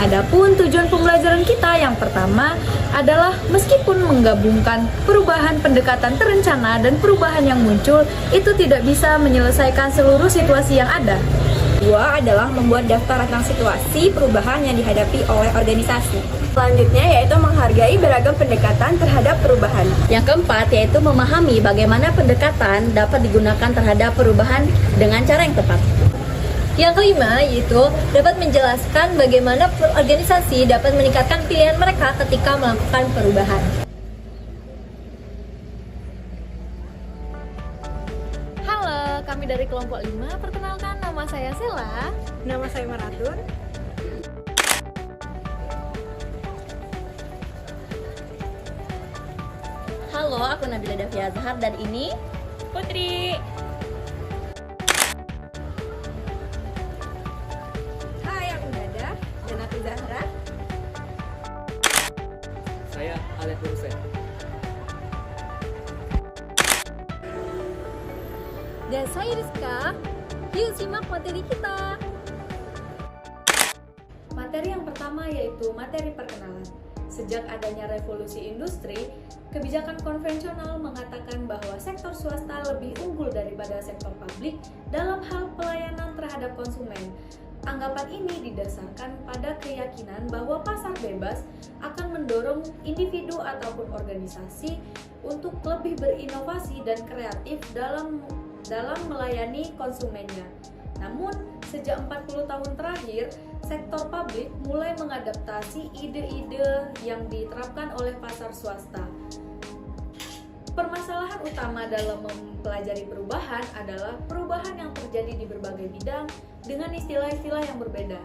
Adapun tujuan pembelajaran kita yang pertama adalah meskipun menggabungkan perubahan pendekatan terencana dan perubahan yang muncul, itu tidak bisa menyelesaikan seluruh situasi yang ada. Kedua adalah membuat daftar tentang situasi perubahan yang dihadapi oleh organisasi. Selanjutnya yaitu menghargai beragam pendekatan terhadap perubahan. Yang keempat yaitu memahami bagaimana pendekatan dapat digunakan terhadap perubahan dengan cara yang tepat. Yang kelima yaitu dapat menjelaskan bagaimana organisasi dapat meningkatkan pilihan mereka ketika melakukan perubahan. Halo, kami dari kelompok 5. Perkenalkan, nama saya Sela. Nama saya Maratun. Halo, aku Nabila Davia Azhar dan ini Putri. Hai, aku Nada dan aku Zahra. Saya Alef Hussein. Dan saya Rizka. Yuk simak materi kita. Materi yang pertama yaitu materi perkenalan. Sejak adanya revolusi industri, kebijakan konvensional mengatakan bahwa sektor swasta lebih unggul daripada sektor publik dalam hal pelayanan terhadap konsumen. Anggapan ini didasarkan pada keyakinan bahwa pasar bebas akan mendorong individu ataupun organisasi untuk lebih berinovasi dan kreatif dalam melayani konsumennya. Namun, sejak 40 tahun terakhir, sektor publik mulai mengadaptasi ide-ide yang diterapkan oleh pasar swasta. Permasalahan utama dalam mempelajari perubahan adalah perubahan yang terjadi di berbagai bidang dengan istilah-istilah yang berbeda.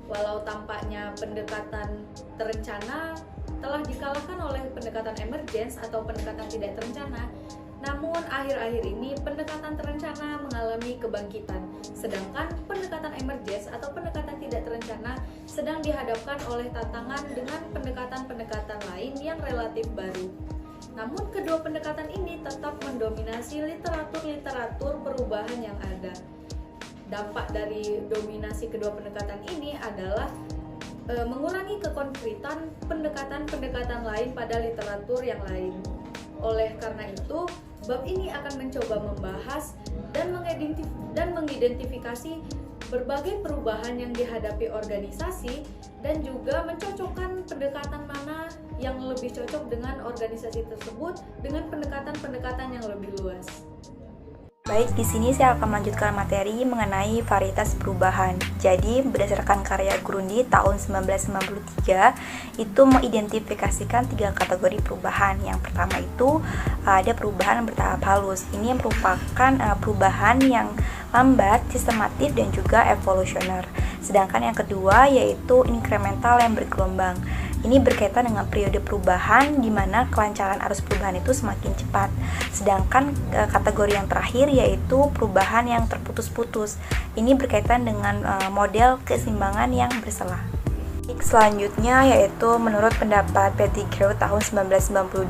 Walau tampaknya pendekatan terencana telah dikalahkan oleh pendekatan emergence atau pendekatan tidak terencana, namun akhir-akhir ini pendekatan terencana mengalami kebangkitan, sedangkan pendekatan emergence atau pendekatan tidak terencana sedang dihadapkan oleh tantangan dengan pendekatan-pendekatan lain yang relatif baru. Namun kedua pendekatan ini tetap mendominasi literatur perubahan yang ada. Dampak dari dominasi kedua pendekatan ini adalah mengurangi kekonkretan pendekatan-pendekatan lain pada literatur yang lain. Oleh karena itu, bab ini akan mencoba membahas dan mengidentifikasi berbagai perubahan yang dihadapi organisasi dan juga mencocokkan pendekatan mana yang lebih cocok dengan organisasi tersebut dengan pendekatan-pendekatan yang lebih luas. Baik, di sini saya akan melanjutkan materi mengenai varietas perubahan. Jadi, berdasarkan karya Grundy tahun 1993, itu mengidentifikasikan 3 kategori perubahan. Yang pertama itu ada perubahan bertahap halus. Ini merupakan perubahan yang lambat, sistematif, dan juga evolusioner. Sedangkan yang kedua yaitu inkremental yang bergelombang. Ini berkaitan dengan periode perubahan di mana kelancaran arus perubahan itu semakin cepat. Sedangkan kategori yang terakhir yaitu perubahan yang terputus-putus. Ini berkaitan dengan model keseimbangan yang berselah. Selanjutnya yaitu menurut pendapat Pettigrew tahun 1992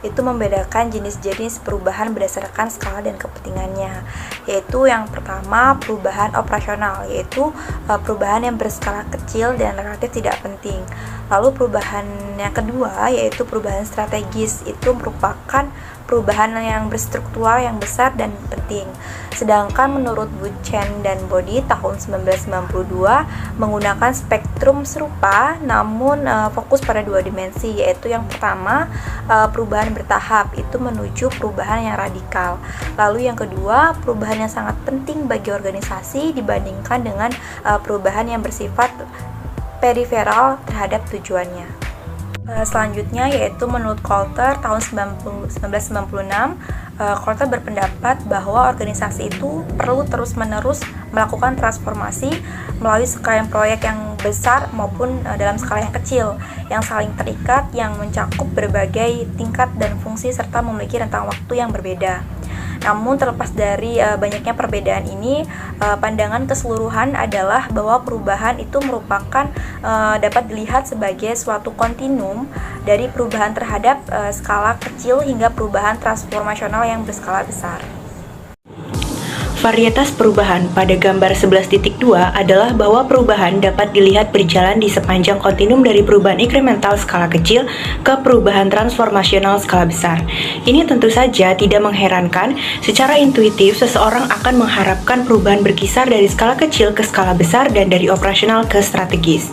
itu membedakan jenis-jenis perubahan berdasarkan skala dan kepentingannya. Yaitu yang pertama perubahan operasional, yaitu perubahan yang berskala kecil dan relatif tidak penting. Lalu perubahan yang kedua yaitu perubahan strategis, itu merupakan perubahan yang berstruktural yang besar dan penting. Sedangkan menurut Buchen dan Body tahun 1992 menggunakan spektrum serupa namun fokus pada 2 dimensi, yaitu yang pertama perubahan bertahap, itu menuju perubahan yang radikal. Lalu yang kedua perubahan yang sangat penting bagi organisasi dibandingkan dengan perubahan yang bersifat periferal terhadap tujuannya. Selanjutnya yaitu menurut Coulter tahun 1996, Coulter berpendapat bahwa organisasi itu perlu terus-menerus melakukan transformasi melalui sekalian proyek yang besar maupun dalam skala yang kecil yang saling terikat, yang mencakup berbagai tingkat dan fungsi serta memiliki rentang waktu yang berbeda. Namun terlepas dari banyaknya perbedaan ini, pandangan keseluruhan adalah bahwa perubahan itu merupakan dapat dilihat sebagai suatu kontinum dari perubahan terhadap skala kecil hingga perubahan transformasional yang berskala besar. Varietas perubahan pada gambar 11.2 adalah bahwa perubahan dapat dilihat berjalan di sepanjang kontinum dari perubahan inkremental skala kecil ke perubahan transformasional skala besar. Ini tentu saja tidak mengherankan, secara intuitif seseorang akan mengharapkan perubahan berkisar dari skala kecil ke skala besar dan dari operasional ke strategis.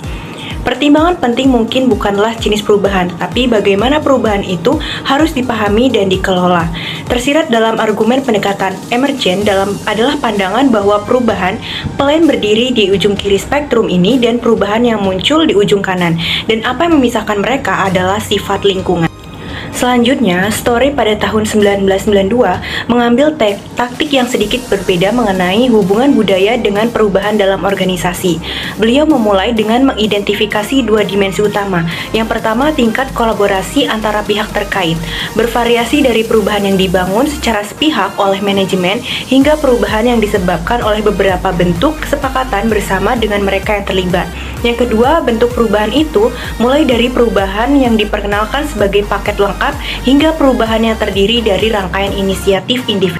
Pertimbangan penting mungkin bukanlah jenis perubahan, tapi bagaimana perubahan itu harus dipahami dan dikelola. Tersirat dalam argumen pendekatan emergen adalah pandangan bahwa perubahan plan berdiri di ujung kiri spektrum ini dan perubahan yang muncul di ujung kanan, dan apa yang memisahkan mereka adalah sifat lingkungan. Selanjutnya, Story pada tahun 1992 mengambil taktik yang sedikit berbeda mengenai hubungan budaya dengan perubahan dalam organisasi. Beliau memulai dengan mengidentifikasi dua dimensi utama. Yang pertama, tingkat kolaborasi antara pihak terkait, bervariasi dari perubahan yang dibangun secara sepihak oleh manajemen hingga perubahan yang disebabkan oleh beberapa bentuk kesepakatan bersama dengan mereka yang terlibat. Yang kedua, bentuk perubahan itu mulai dari perubahan yang diperkenalkan sebagai paket lengkap hingga perubahan yang terdiri dari rangkaian inisiatif individu.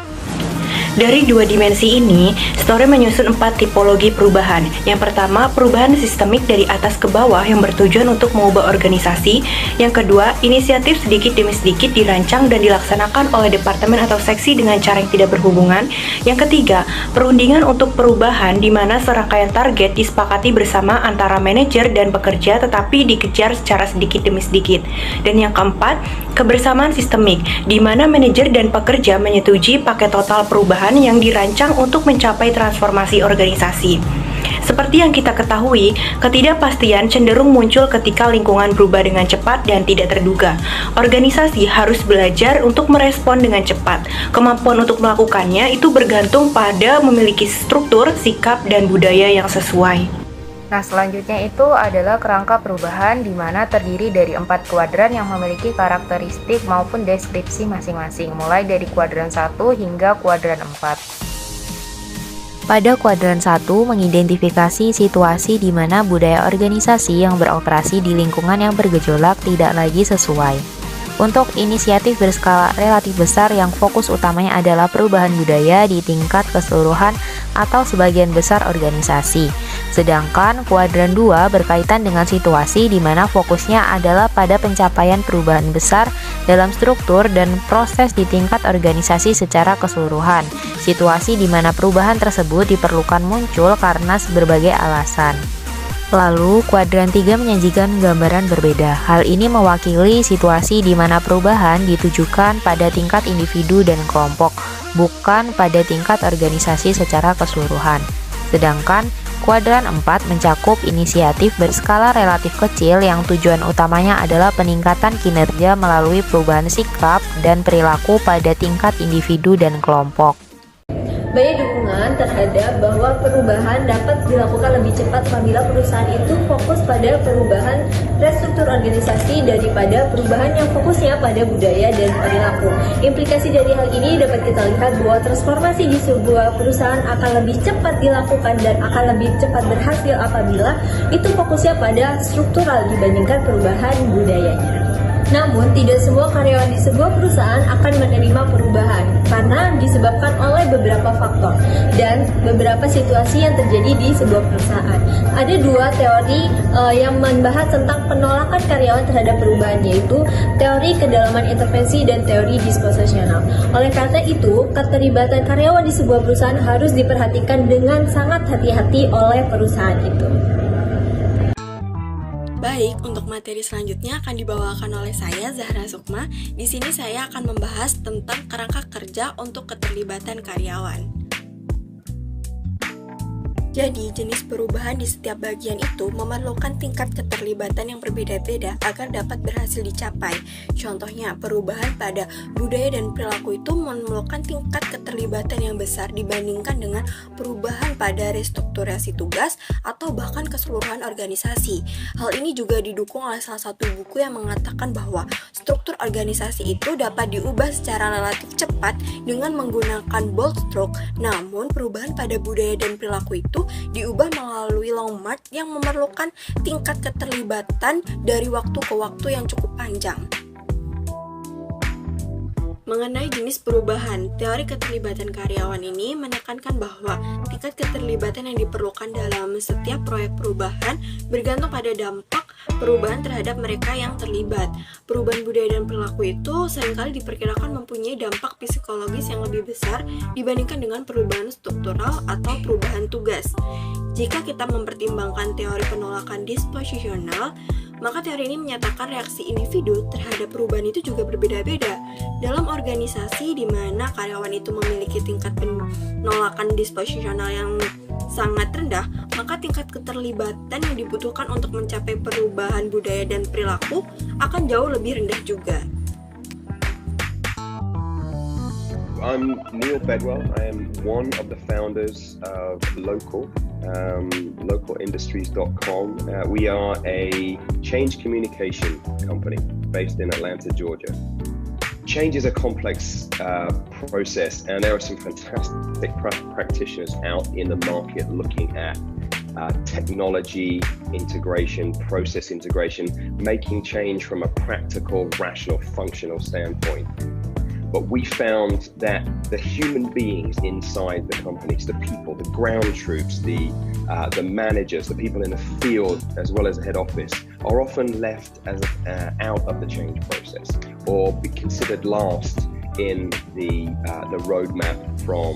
Dari dua dimensi ini, Story menyusun 4 tipologi perubahan. Yang pertama, perubahan sistemik dari atas ke bawah yang bertujuan untuk mengubah organisasi. Yang kedua, inisiatif sedikit demi sedikit dirancang dan dilaksanakan oleh departemen atau seksi dengan cara yang tidak berhubungan. Yang ketiga, perundingan untuk perubahan di mana serangkaian target disepakati bersama antara manajer dan pekerja tetapi dikejar secara sedikit demi sedikit. Dan yang keempat, kebersamaan sistemik di mana manajer dan pekerja menyetujui paket total perubahan yang dirancang untuk mencapai transformasi organisasi. Seperti yang kita ketahui, ketidakpastian cenderung muncul ketika lingkungan berubah dengan cepat dan tidak terduga. Organisasi harus belajar untuk merespon dengan cepat. Kemampuan untuk melakukannya itu bergantung pada memiliki struktur, sikap, dan budaya yang sesuai. Nah, selanjutnya itu adalah kerangka perubahan di mana terdiri dari 4 kuadran yang memiliki karakteristik maupun deskripsi masing-masing, mulai dari kuadran 1 hingga kuadran 4. Pada kuadran 1 mengidentifikasi situasi di mana budaya organisasi yang beroperasi di lingkungan yang bergejolak tidak lagi sesuai. Untuk inisiatif berskala relatif besar yang fokus utamanya adalah perubahan budaya di tingkat keseluruhan atau sebagian besar organisasi. Sedangkan kuadran 2 berkaitan dengan situasi di mana fokusnya adalah pada pencapaian perubahan besar dalam struktur dan proses di tingkat organisasi secara keseluruhan. Situasi di mana perubahan tersebut diperlukan muncul karena berbagai alasan. Lalu, kuadran 3 menyajikan gambaran berbeda. Hal ini mewakili situasi di mana perubahan ditujukan pada tingkat individu dan kelompok, bukan pada tingkat organisasi secara keseluruhan. Sedangkan, kuadran 4 mencakup inisiatif berskala relatif kecil yang tujuan utamanya adalah peningkatan kinerja melalui perubahan sikap dan perilaku pada tingkat individu dan kelompok. Banyak dukungan terhadap bahwa perubahan dapat dilakukan lebih cepat apabila perusahaan itu fokus pada perubahan restruktur organisasi daripada perubahan yang fokusnya pada budaya dan perilaku. Implikasi dari hal ini dapat kita lihat bahwa transformasi di sebuah perusahaan akan lebih cepat dilakukan dan akan lebih cepat berhasil apabila itu fokusnya pada struktural dibandingkan perubahan budayanya. Namun, tidak semua karyawan di sebuah perusahaan akan menerima perubahan karena disebabkan oleh beberapa faktor dan beberapa situasi yang terjadi di sebuah perusahaan. Ada dua teori yang membahas tentang penolakan karyawan terhadap perubahan, yaitu teori kedalaman intervensi dan teori disposisional. Oleh karena itu, keterlibatan karyawan di sebuah perusahaan harus diperhatikan dengan sangat hati-hati oleh perusahaan itu. Baik, untuk materi selanjutnya akan dibawakan oleh saya, Zahra Sukma. Di sini saya akan membahas tentang kerangka kerja untuk keterlibatan karyawan. Jadi, jenis perubahan di setiap bagian itu memerlukan tingkat keterlibatan yang berbeda-beda agar dapat berhasil dicapai. Contohnya, perubahan pada budaya dan perilaku itu memerlukan tingkat keterlibatan yang besar dibandingkan dengan perubahan pada restrukturasi tugas atau bahkan keseluruhan organisasi. Hal ini juga didukung oleh salah satu buku yang mengatakan bahwa struktur organisasi itu dapat diubah secara relatif cepat dengan menggunakan bold stroke, namun perubahan pada budaya dan perilaku itu diubah melalui long march yang memerlukan tingkat keterlibatan dari waktu ke waktu yang cukup panjang. Mengenai jenis perubahan, teori keterlibatan karyawan ini menekankan bahwa tingkat keterlibatan yang diperlukan dalam setiap proyek perubahan bergantung pada dampak perubahan terhadap mereka yang terlibat. Perubahan budaya dan perilaku itu seringkali diperkirakan mempunyai dampak psikologis yang lebih besar dibandingkan dengan perubahan struktural atau perubahan tugas. Jika kita mempertimbangkan teori penolakan disposisional, maka teori ini menyatakan reaksi individu terhadap perubahan itu juga berbeda-beda. Dalam organisasi di mana karyawan itu memiliki tingkat penolakan disposisional yang sangat rendah, maka tingkat keterlibatan yang dibutuhkan untuk mencapai perubahan budaya dan perilaku akan jauh lebih rendah juga. I'm Neil Bedwell. I am one of the founders of localindustries.com. We are a change communication company based in Atlanta, Georgia. Change is a complex process, and there are some fantastic practitioners out in the market looking at technology integration, process integration, making change from a practical, rational, functional standpoint. But we found that the human beings inside the companies, the people, the ground troops, the managers, the people in the field, as well as the head office, are often left as out of the change process or be considered last in the roadmap from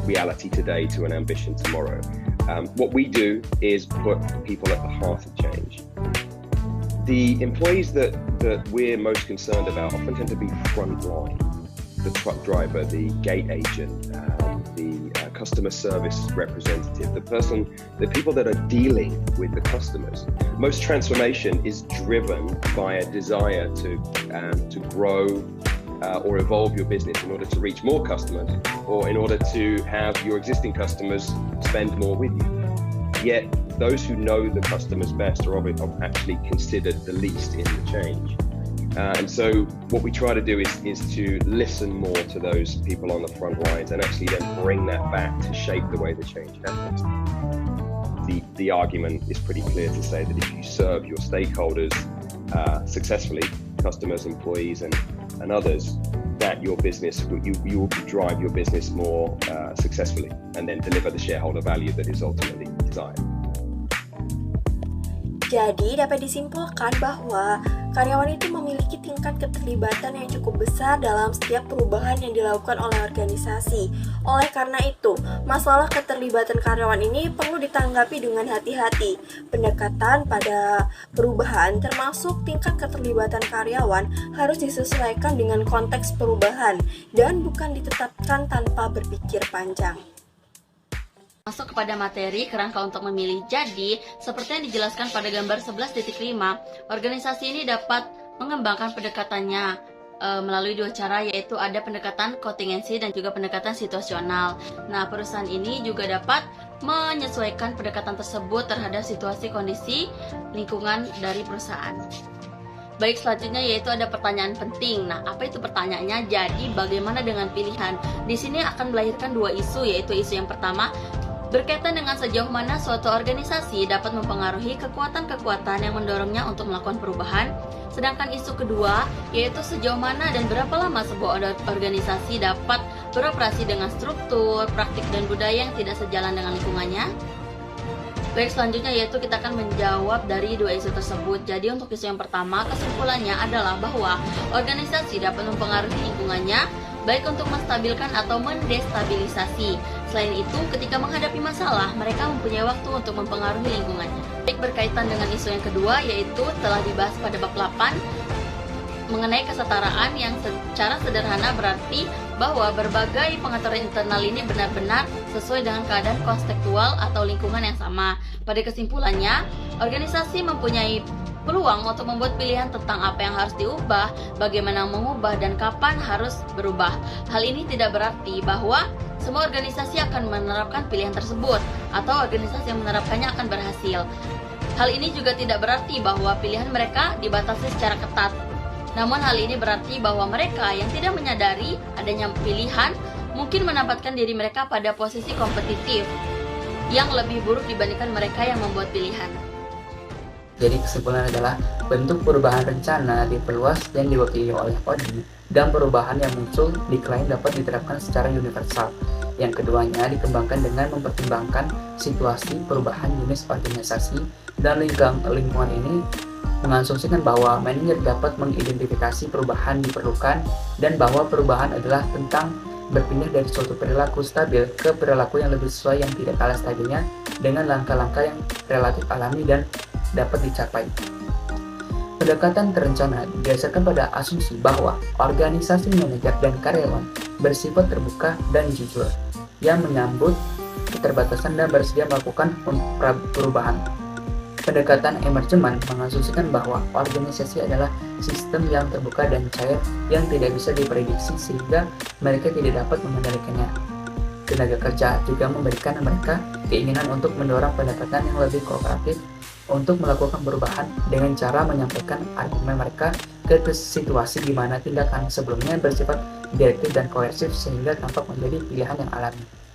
reality today to an ambition tomorrow. What we do is put people at the heart of change. The employees that we're most concerned about often tend to be frontline. The truck driver, the gate agent, the customer service representative, the people that are dealing with the customers. Most transformation is driven by a desire to grow or evolve your business in order to reach more customers, or in order to have your existing customers spend more with you. Yet those who know the customers best are actually considered the least in the change. And so what we try to do is to listen more to those people on the front lines and actually then bring that back to shape the way the change happens. The argument is pretty clear to say that if you serve your stakeholders successfully, customers, employees, and others, that your business, you will drive your business more successfully and then deliver the shareholder value that is ultimately desired. Jadi dapat disimpulkan bahwa karyawan itu memiliki tingkat keterlibatan yang cukup besar dalam setiap perubahan yang dilakukan oleh organisasi. Oleh karena itu, masalah keterlibatan karyawan ini perlu ditanggapi dengan hati-hati. Pendekatan pada perubahan termasuk tingkat keterlibatan karyawan harus disesuaikan dengan konteks perubahan dan bukan ditetapkan tanpa berpikir panjang. Masuk kepada materi kerangka untuk memilih. Jadi, seperti yang dijelaskan pada gambar 11.5, organisasi ini dapat mengembangkan pendekatannya melalui dua cara, yaitu ada pendekatan kontingensi dan juga pendekatan situasional. Nah, perusahaan ini juga dapat menyesuaikan pendekatan tersebut terhadap situasi kondisi lingkungan dari perusahaan. Baik, selanjutnya yaitu ada pertanyaan penting. Nah, apa itu pertanyaannya? Jadi, bagaimana dengan pilihan? Di sini akan melahirkan dua isu, yaitu isu yang pertama berkaitan dengan sejauh mana suatu organisasi dapat mempengaruhi kekuatan-kekuatan yang mendorongnya untuk melakukan perubahan. Sedangkan isu kedua yaitu sejauh mana dan berapa lama sebuah organisasi dapat beroperasi dengan struktur, praktik, dan budaya yang tidak sejalan dengan lingkungannya. Baik, selanjutnya yaitu kita akan menjawab dari dua isu tersebut. Jadi untuk isu yang pertama, kesimpulannya adalah bahwa organisasi dapat mempengaruhi lingkungannya baik untuk menstabilkan atau mendestabilisasi. Selain itu, ketika menghadapi masalah, mereka mempunyai waktu untuk mempengaruhi lingkungannya. Baik, berkaitan dengan isu yang kedua, yaitu telah dibahas pada bab 8 mengenai kesetaraan, yang secara sederhana berarti bahwa berbagai pengaturan internal ini benar-benar sesuai dengan keadaan konstekstual atau lingkungan yang sama. Pada kesimpulannya, organisasi mempunyai peluang untuk membuat pilihan tentang apa yang harus diubah, bagaimana mengubah, dan kapan harus berubah. Hal ini tidak berarti bahwa semua organisasi akan menerapkan pilihan tersebut atau organisasi yang menerapkannya akan berhasil. Hal ini juga tidak berarti bahwa pilihan mereka dibatasi secara ketat. Namun hal ini berarti bahwa mereka yang tidak menyadari adanya pilihan mungkin menempatkan diri mereka pada posisi kompetitif yang lebih buruk dibandingkan mereka yang membuat pilihan. Jadi kesimpulannya adalah bentuk perubahan rencana diperluas dan diwakili oleh Odi dan perubahan yang muncul di klien dapat diterapkan secara universal. Yang keduanya dikembangkan dengan mempertimbangkan situasi perubahan jenis organisasi dan lingkungan ini mengasumsikan bahwa manajer dapat mengidentifikasi perubahan diperlukan dan bahwa perubahan adalah tentang berpindah dari suatu perilaku stabil ke perilaku yang lebih sesuai yang tidak kalah stabilnya dengan langkah-langkah yang relatif alami dan dapat dicapai. Pendekatan terencana didasarkan pada asumsi bahwa organisasi manajer dan karyawan bersifat terbuka dan jujur, yang menyambut keterbatasan dan bersedia melakukan perubahan. Pendekatan emergement mengasumsikan bahwa organisasi adalah sistem yang terbuka dan cair yang tidak bisa diprediksi sehingga mereka tidak dapat mengendalikannya. Tenaga kerja juga memberikan mereka keinginan untuk mendorong pendekatan yang lebih kooperatif untuk melakukan perubahan dengan cara menyampaikan argumen mereka ke situasi di mana tindakan sebelumnya bersifat direktif dan koersif sehingga tampak menjadi pilihan yang alami.